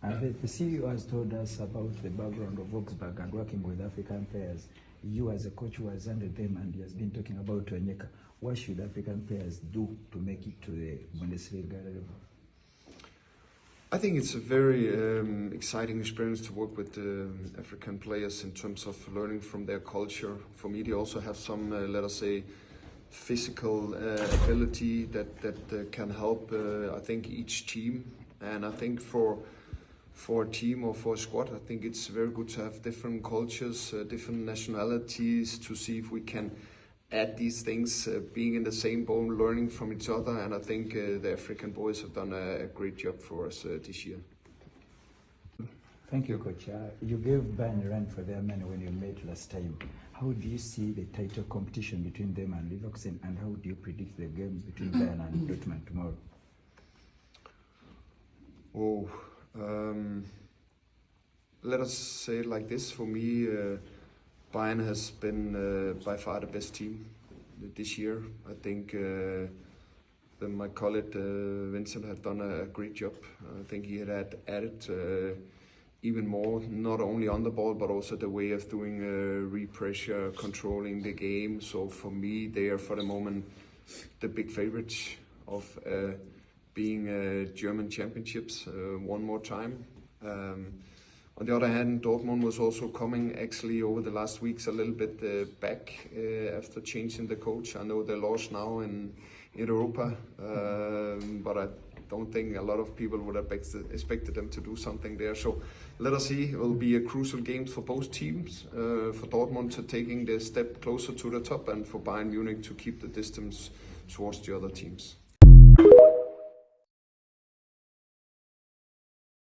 The CEO has told us about the background of Augsburg and working with African players. You as a coach who has handled them and he has been talking about Onyeka. What should African players do to make it to the Bundesliga level? I think it's a very exciting experience to work with African players in terms of learning from their culture. For me, they also have some, let us say, physical ability that can help, I think, each team. And I think for a team or for a squad, I think it's very good to have different cultures, different nationalities, to see if we can add these things, being in the same boat, learning from each other. And I think the African boys have done a great job for us this year. Thank you, Coach. You gave Bayern a run for their money when you met last time. How do you see the title competition between them and Leverkusen, and how do you predict the game between Bayern and Dortmund tomorrow? Let us say it like this. For me, Bayern has been by far the best team this year. I think my colleague Vincent had done a great job. I think he had added even more, not only on the ball, but also the way of doing repressure, controlling the game. So for me, they are for the moment the big favorites of being German championships one more time. On the other hand, Dortmund was also coming actually over the last weeks a little bit back after changing the coach. I know they lost now in Europa, but I don't think a lot of people would have expected them to do something there. So let us see. It will be a crucial game for both teams. For Dortmund to taking the step closer to the top, and for Bayern Munich to keep the distance towards the other teams.